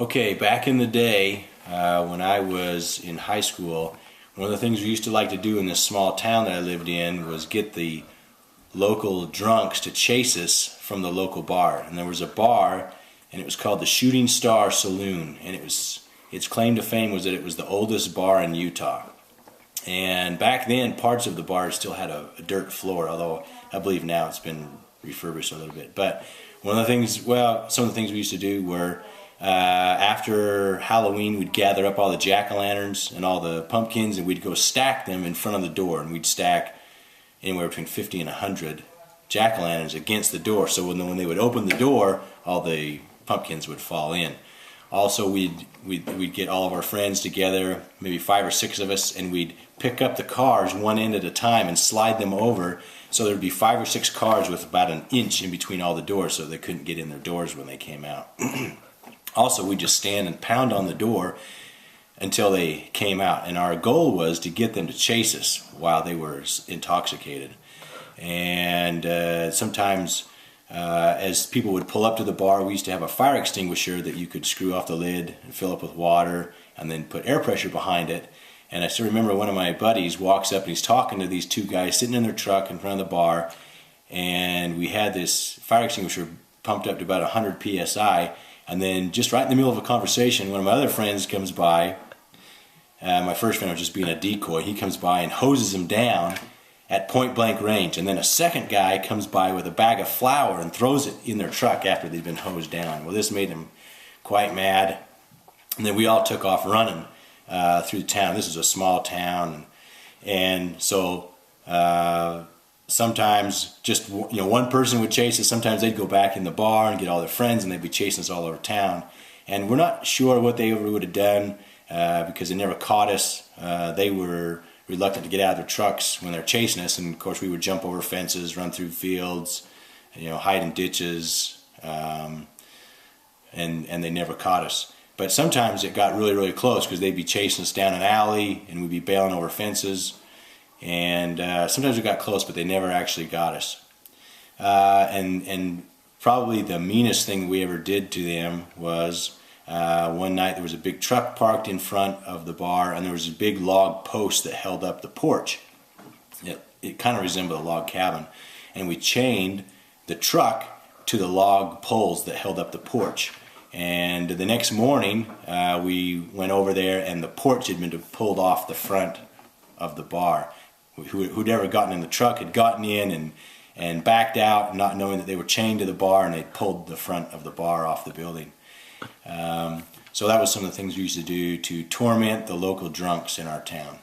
Okay, back in the day, when I was in high school, one of the things we used to like to do in this small town that I lived in was get the local drunks to chase us from the local bar. And there was a bar, and it was called the Shooting Star Saloon, and its claim to fame was that it was the oldest bar in Utah. And back then, parts of the bar still had a dirt floor, although I believe now it's been refurbished a little bit. But one of the things, some of the things we used to do were after Halloween, we'd gather up all the jack-o'-lanterns and all the pumpkins, and we'd go stack them in front of the door, and we'd stack anywhere between 50 and 100 jack-o'-lanterns against the door, so when they would open the door, all the pumpkins would fall in. Also, we'd get all of our friends together, maybe 5 or 6 of us, and we'd pick up the cars one end at a time and slide them over, so there'd be 5 or 6 cars with about an inch in between all the doors, so they couldn't get in their doors when they came out. Also, we'd just stand and pound on the door until they came out, and our goal was to get them to chase us while they were intoxicated. And sometimes as people would pull up to the bar, we used to have a fire extinguisher that you could screw off the lid and fill up with water and then put air pressure behind it. And I still remember one of my buddies walks up and he's talking to these 2 guys sitting in their truck in front of the bar, and we had this fire extinguisher pumped up to about 100 psi. And then just right in the middle of a conversation, one of my other friends comes by. My first friend was just being a decoy. He comes by and hoses him down at point blank range. And then a second guy comes by with a bag of flour and throws it in their truck after they've been hosed down. Well, this made them quite mad. And then we all took off running through the town. This is a small town. And so sometimes just one person would chase us. Sometimes they'd go back in the bar and get all their friends, and they'd be chasing us all over town. And we're not sure what they ever would have done because they never caught us. They were reluctant to get out of their trucks when they're chasing us, and of course we would jump over fences, run through fields, hide in ditches, and they never caught us. But sometimes it got really, really close because they'd be chasing us down an alley, and we'd be bailing over fences. And sometimes we got close, but they never actually got us. And probably the meanest thing we ever did to them was one night there was a big truck parked in front of the bar, and there was a big log post that held up the porch. It kind of resembled a log cabin. And we chained the truck to the log poles that held up the porch. And the next morning we went over there, and the porch had been pulled off the front of the bar. Who'd ever gotten in the truck had gotten in and backed out, not knowing that they were chained to the bar, and they pulled the front of the bar off the building. So that was some of the things we used to do to torment the local drunks in our town.